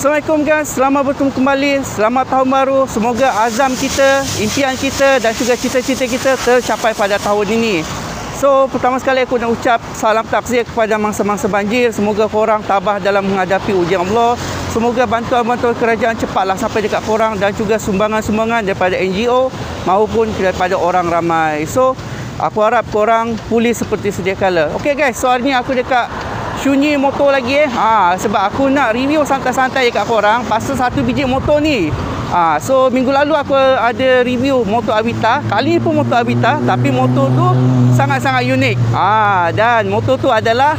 Assalamualaikum guys, selamat bertemu kembali. Selamat tahun baru. Semoga azam kita, impian kita dan juga cita-cita kita tercapai pada tahun ini. So, pertama sekali aku nak ucap salam takziah kepada mangsa-mangsa banjir. Semoga korang tabah dalam menghadapi ujian Allah. Semoga bantuan-bantuan kerajaan cepatlah sampai dekat korang dan juga sumbangan-sumbangan daripada NGO maupun daripada orang ramai. So, aku harap korang pulih seperti sedia kala. Okey guys, so hari ni aku dekat sunyi motor lagi sebab aku nak review santai-santai dekat korang pasal satu biji motor ni. So minggu lalu aku ada review motor Avita. Kali ni pun motor Avita, tapi motor tu sangat-sangat unik. Dan motor tu adalah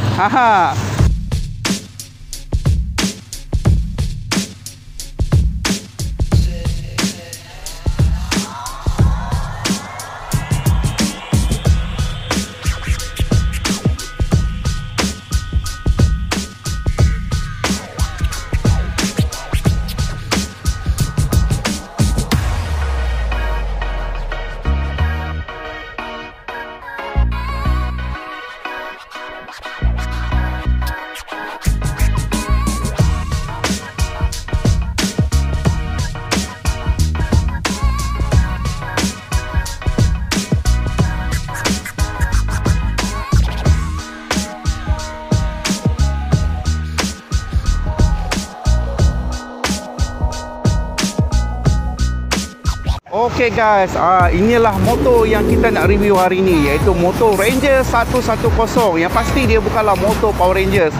okey guys, inilah motor yang kita nak review hari ni, iaitu motor Ranger 110. Yang pasti dia bukanlah motor Power Rangers.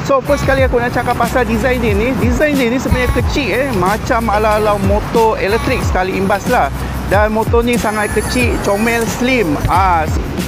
So first sekali aku nak cakap pasal design dia ni. Design dia ni sebenarnya kecil macam ala-ala motor elektrik sekali imbas lah. Dan motor ni sangat kecil, comel, slim.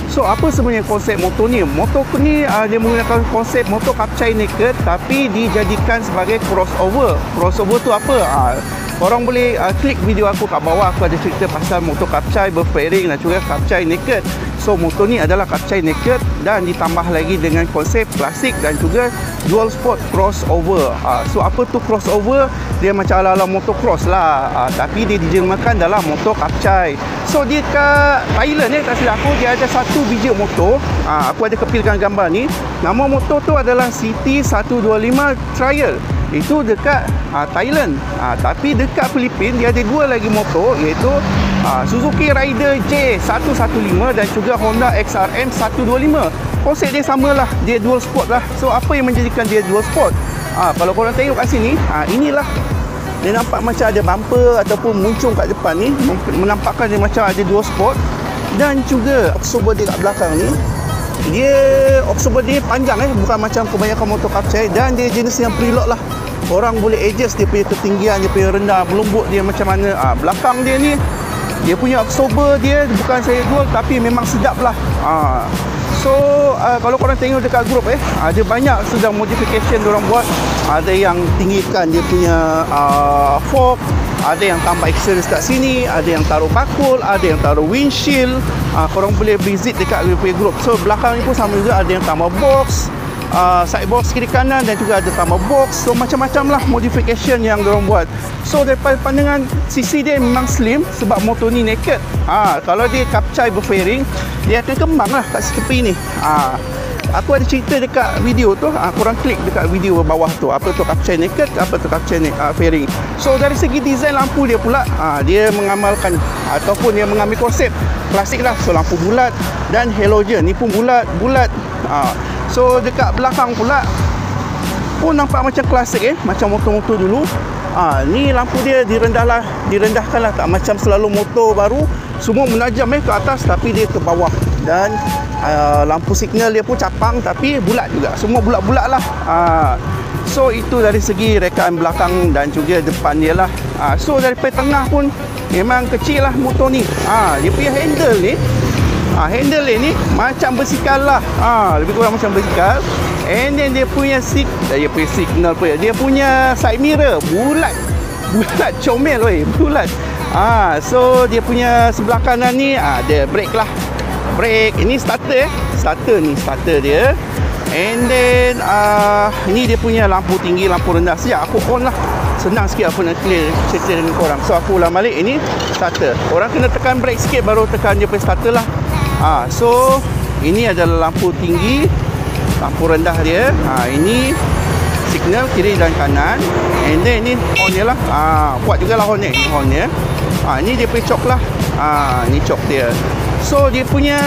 So apa sebenarnya konsep motor ni? Motor ni dia menggunakan konsep motor kapcai naked tapi dijadikan sebagai crossover. Crossover tu apa? Korang boleh klik video aku kat bawah. Aku ada cerita pasal motor kapcai berfairing dan juga kapcai naked. So motor ni adalah kapcai naked dan ditambah lagi dengan konsep klasik dan juga dual sport crossover. So apa tu crossover? Dia macam ala-ala motocross lah, tapi dia dijelmakan dalam motor kapcai. So dia kat Thailand tak silap aku, dia ada satu biji motor. Aku ada kepilkan gambar ni. Nama motor tu adalah CT125 Trial. Itu dekat Thailand. Tapi dekat Filipina dia ada dua lagi motor, iaitu Suzuki Rider J115 dan juga Honda XRM 125. Konsep dia samalah, dia dual sport lah. So apa yang menjadikan dia dual sport? Kalau korang tengok kat sini, inilah dia nampak macam ada bumper ataupun muncung kat depan ni, menampakkan dia macam ada dual sport. Dan juga oxober dia kat belakang ni, dia oxober dia panjang bukan macam kebanyakan motor kapcai, dan dia jenis yang preload lah. Orang boleh adjust dia punya ketinggian, dia punya rendah, melembut dia macam mana. Belakang dia ni, dia punya oxober dia bukan saya dual tapi memang sedap lah. So kalau korang tengok dekat grup ada banyak sedang modification diorang buat. Ada yang tinggikan dia punya fork, ada yang tambah accessories kat sini, ada yang taruh bakul, ada yang taruh windshield. Korang boleh visit dekat dia punya grup. So belakang ni pun sama juga, ada yang tambah box, side box kiri kanan dan juga ada tambah box. So macam-macam lah modification yang diorang buat. So daripada pandangan sisi dia memang slim sebab motor ni naked. Kalau dia kapcai berfairing, dia akan kembang lah kat tepi ni. Aku ada cerita dekat video tu, korang klik dekat video bawah tu, apa tu kapcai naked, apa tu kapcai fairing. So dari segi design lampu dia pula, dia mengamalkan ataupun dia mengambil konsep klasik lah. So lampu bulat dan halogen ni pun bulat. So dekat belakang pula pun nampak macam klasik macam motor-motor dulu. Ni lampu dia direndahkan lah, tak macam selalu motor baru semua menajam ke atas tapi dia ke bawah. Dan lampu signal dia pun capang tapi bulat juga, semua bulat-bulat lah. So itu dari segi rekaan belakang dan juga depan dia lah. So daripada tengah pun memang kecil lah motor ni. Dia punya handle ni, handle ni macam bersikal lah, lebih kurang macam bersikal. And then dia punya signal pun, dia punya side mirror bulat comel bulat. So dia punya sebelah kanan ni ada brake lah. Brake ini starter dia. And then ini dia punya lampu tinggi, lampu rendah. Sekejap aku on lah, senang sikit aku nak clear cerita dengan korang. So aku ulang balik, ini starter. Orang kena tekan brake sikit baru tekan dia punya starter lah. So ini adalah lampu tinggi. lampu rendah dia. Ini signal kiri dan kanan. And then ni horn dia lah. Kuat jugalah horn ni. Horn dia. Ni dia punya cok lah. Ni cok dia. So dia punya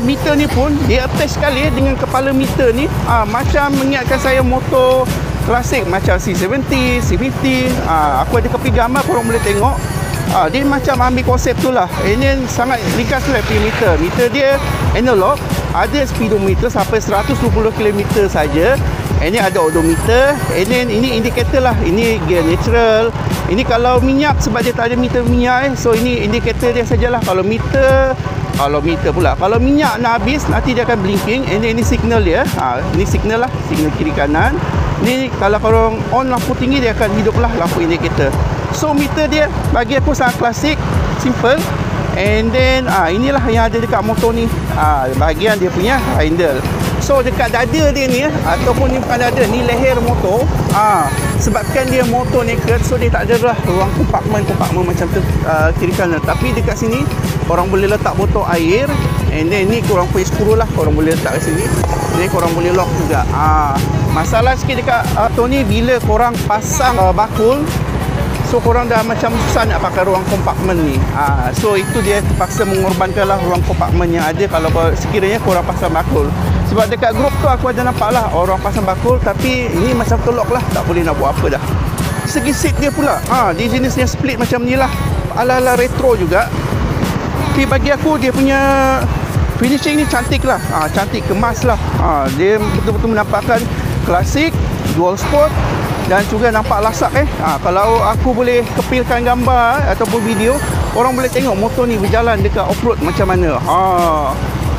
meter ni pun dia attach sekali dengan kepala meter ni. Macam mengingatkan saya motor klasik macam C70, C50. Aku ada kopi gambar, korang boleh tengok. Dia macam ambil konsep tu lah. Ini sangat ringkas lah meter. Meter dia analog. Ada speedometer sampai 120 km saja. Ini ada odometer. Ini indikator lah. Ini gear neutral. Ini kalau minyak, sebab dia tak ada meter minyak so ini indikator dia sajalah. Kalau minyak nak habis, nanti dia akan blinking. Ini signal dia. Ini signal lah, signal kiri kanan. Ini kalau korang on lampu tinggi, dia akan hidup lah lampu indikator. So meter dia bagi aku sangat klasik, simple. And then inilah yang ada dekat motor ni. Bahagian dia punya handle. So dekat dada dia ni ataupun ni bukan dada, ni leher motor. Sebabkan dia motor naked, so dia tak ada lah ruang kompartmen macam tu kiri kanan. Tapi dekat sini korang boleh letak botol air. And then ni korang punya skru lah, korang boleh letak kat sini. Ni korang boleh lock juga. Masalah sikit dekat motor ni, bila korang pasang bakul, so korang dah macam susah nak pakai ruang kompartmen ni. So itu dia terpaksa mengorbankanlah ruang kompartmen yang ada kalau sekiranya korang pasang bakul. Sebab dekat grup tu aku ada nampak lah orang pasang bakul, tapi ini macam telok lah, tak boleh nak buat apa dah. Segi seat dia pula, dia jenisnya split macam ni lah, ala-ala retro juga. Tapi bagi aku dia punya finishing ni cantik lah. Cantik, kemas lah. Dia betul-betul menampakkan klasik, dual sport. Dan juga nampak lasak kalau aku boleh kepilkan gambar ataupun video, orang boleh tengok motor ni berjalan dekat off-road macam mana.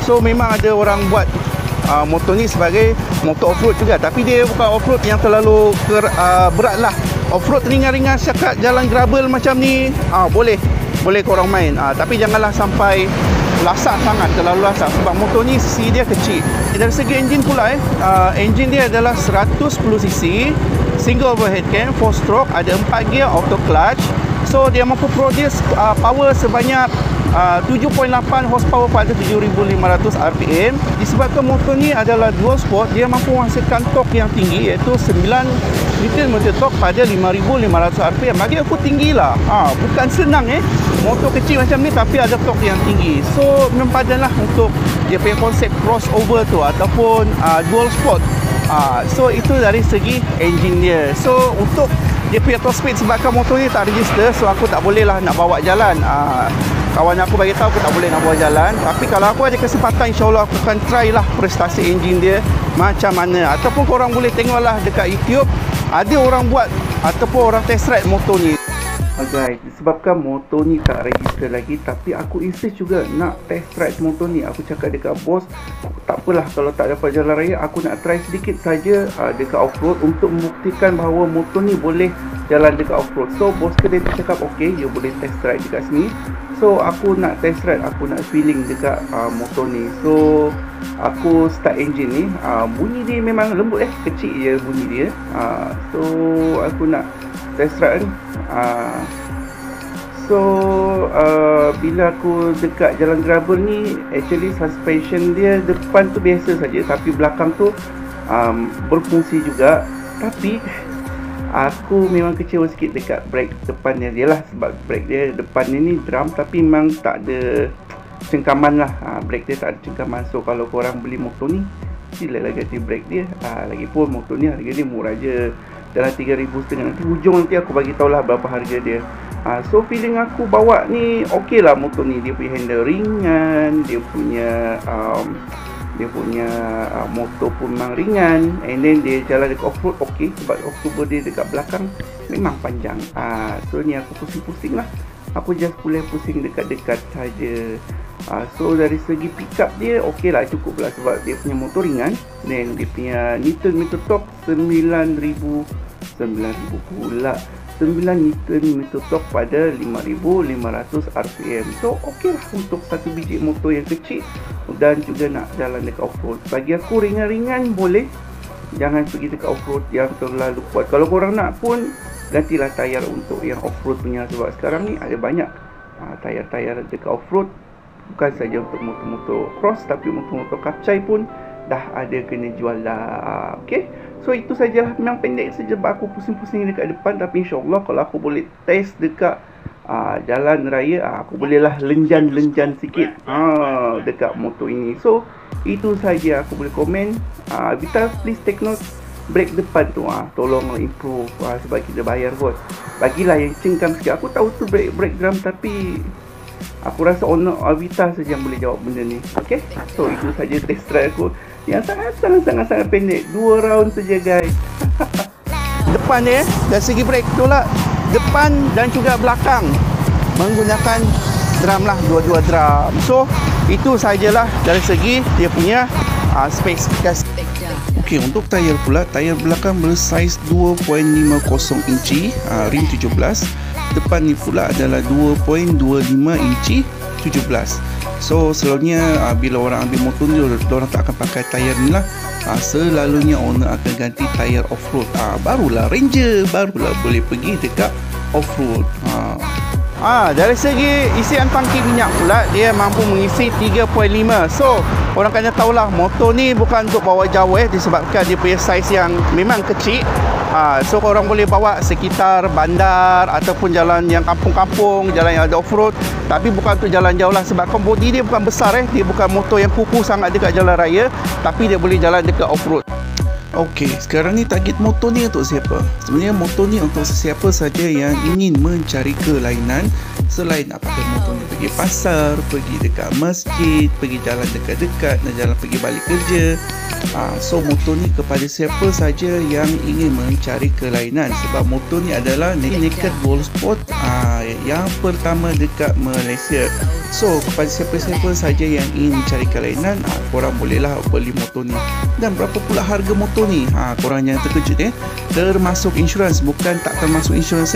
So memang ada orang buat motor ni sebagai motor off-road juga, tapi dia bukan off-road yang terlalu berat lah. Off-road ringan-ringan sekat jalan gravel macam ni, boleh korang main. Tapi janganlah sampai lasak sangat, terlalu lasak, sebab motor ni cc dia kecil. Dari segi enjin pula enjin dia adalah 110cc, single overhead cam, 4 stroke, ada 4 gear, auto clutch. So dia mampu produce power sebanyak 7.8 horsepower pada 7,500 rpm. Disebabkan motor ni adalah dual sport, dia mampu menghasilkan torque yang tinggi, iaitu 9 Nm torque pada 5,500 rpm. Bagi aku tinggi lah. Bukan senang motor kecil macam ni tapi ada torque yang tinggi. So memang padan lah untuk dia punya konsep crossover tu ataupun dual sport. So itu dari segi engine dia. So untuk dia punya top speed, sebabkan motor ni tak register, so aku tak boleh lah nak bawa jalan. Kawan aku bagi tahu aku tak boleh nak bawa jalan. Tapi kalau aku ada kesempatan, InsyaAllah aku akan try lah prestasi enjin dia macam mana. Ataupun korang boleh tengok lah dekat YouTube, ada orang buat ataupun orang test ride motor ni. Guys, disebabkan motor ni tak register lagi, tapi aku insist juga nak test ride motor ni. Aku cakap dekat bos, tak apalah kalau tak dapat jalan raya, aku nak try sedikit saja dekat off-road untuk membuktikan bahawa motor ni boleh jalan dekat off-road. So bos kedai tu cakap okey, you boleh test ride dekat sini. So aku nak test ride, aku nak feeling dekat motor ni. So aku start engine ni, bunyi dia memang lembut kecil je bunyi dia. So aku nak test ride ni. Bila aku dekat jalan gravel ni, actually suspension dia depan tu biasa saja, tapi belakang tu berfungsi juga. Tapi aku memang kecewa sikit dekat brake depannya dia lah, sebab brake dia depan ni drum, tapi memang tak ada cengkaman lah. Brake dia tak ada cengkaman. So kalau korang beli motor ni, silalah ganti brake dia. Lagipun motor ni harga dia murah je, dalam 3,500. Nanti hujung nanti aku bagi tahulah berapa harga dia. So feeling aku bawa ni okey lah motor ni. Dia punya handle ringan, dia punya motor pun memang ringan. And then dia jalan dekat off-road okey, sebab off-road dia dekat belakang memang panjang. So ni aku pusing-pusing lah. Aku just boleh pusing dekat-dekat saja. So dari segi pickup dia okey lah, cukup lah, sebab dia punya motor ringan. Dan dia punya Nm torque 9,000 pula, 9 Nm torque pada 5,500 rpm. So okey lah untuk satu biji motor yang kecil dan juga nak jalan dekat off-road. Bagi aku ringan-ringan boleh, jangan pergi dekat off-road yang terlalu kuat. Kalau korang nak pun, gantilah tayar untuk yang off-road punya, sebab sekarang ni ada banyak tayar-tayar dekat off-road. Bukan saja untuk motor-motor cross, tapi motor-motor kapcai pun dah ada kena jual dah. Okay, so itu sajalah. Memang pendek saja sebab aku pusing-pusing dekat depan. Tapi insyaAllah kalau aku boleh test dekat jalan raya, aku bolehlah lenjan-lenjan sikit dekat motor ini. So itu saja aku boleh komen. Vita, please take note, brake depan tu tolong improve, sebab kita bayar kot. Bagilah yang cengkam sikit. Aku tahu tu brake drum, tapi aku rasa owner Avita saja yang boleh jawab benda ni. Okay, so itu saja test drive aku yang sangat pendek, 2 round saja guys. Depan dia dari segi brake tu lah, depan dan juga belakang menggunakan drum lah, dua-dua drum. So itu sajalah dari segi dia punya spesifikasi. Okey, untuk tayar pula, tayar belakang bersaiz 2.50 inci, rim 17. Depan ni pula adalah 2.25 inci 17. So selalunya bila orang ambil motor ni, orang tak akan pakai tayar ni lah. Selalunya owner akan ganti tayar off-road. Barulah Ranger, barulah boleh pergi dekat off-road. Dari segi isian tangki minyak pula, dia mampu mengisi 3.5. So orang kena tahulah motor ni bukan untuk bawa jauh disebabkan dia punya saiz yang memang kecil. So korang boleh bawa sekitar bandar ataupun jalan yang kampung-kampung, jalan yang ada off-road. Tapi bukan untuk jalan jauh lah, sebabkan body dia bukan besar dia bukan motor yang kukuh sangat dekat jalan raya, tapi dia boleh jalan dekat off-road. Okey, sekarang ni target motor ni untuk siapa? Sebenarnya motor ni untuk sesiapa saja yang ingin mencari kelainan selain nak pakai motor ni pergi pasar, pergi dekat masjid, pergi jalan dekat-dekat dan jalan pergi balik kerja. So motor ni kepada siapa saja yang ingin mencari kelainan, sebab motor ni adalah naked wall sport yang pertama dekat Malaysia. So kepada siapa-siapa saja yang ingin mencari kelainan, korang bolehlah beli motor ni. Dan berapa pula harga motor ni? Korang jangan terkejut termasuk insurans, bukan tak termasuk insurans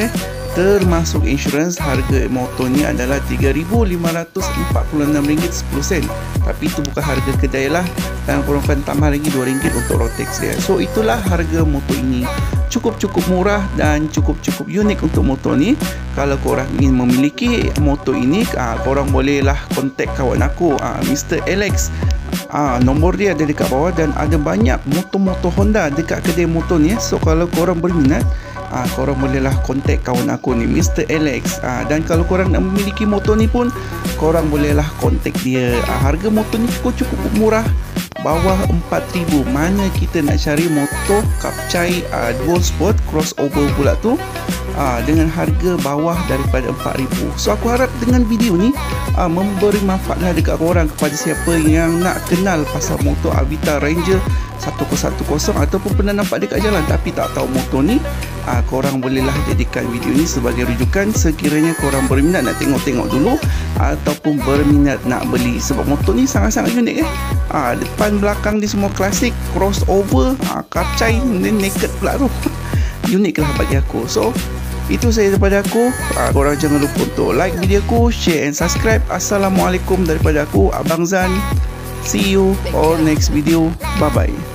termasuk insurans. Harga motor ni adalah RM3,546.10. Tapi itu bukan harga kedai lah, dan korang akan tambah lagi RM2 untuk road tax dia. So itulah harga motor ini, cukup murah dan cukup unik untuk motor ni. Kalau korang ingin memiliki motor ini, korang bolehlah kontak kawan aku, Mr. Alex. Nombor dia ada dekat bawah, dan ada banyak motor-motor Honda dekat kedai motor ni. So kalau korang berminat, korang bolehlah kontak kawan aku ni, Mr. Alex. Dan kalau korang nak memiliki motor ni pun, korang bolehlah kontak dia. Harga motor ni cukup murah, bawah 4,000. Mana kita nak cari motor Kapcai dual sport crossover pula tu dengan harga bawah daripada 4,000. So aku harap dengan video ni memberi manfaat lah dekat korang, kepada siapa yang nak kenal pasal motor Avita Ranger 1010 ataupun pernah nampak dekat jalan tapi tak tahu motor ni. Korang bolehlah jadikan video ni sebagai rujukan sekiranya korang berminat nak tengok-tengok dulu ataupun berminat nak beli, sebab motor ni sangat-sangat unik depan belakang dia semua klasik, crossover, Kapcai, naked pula tu. Unik lah bagi aku. So itu saja daripada aku. Korang jangan lupa untuk like video aku, share and subscribe. Assalamualaikum daripada aku, Abang Zan. See you on next video. Bye bye.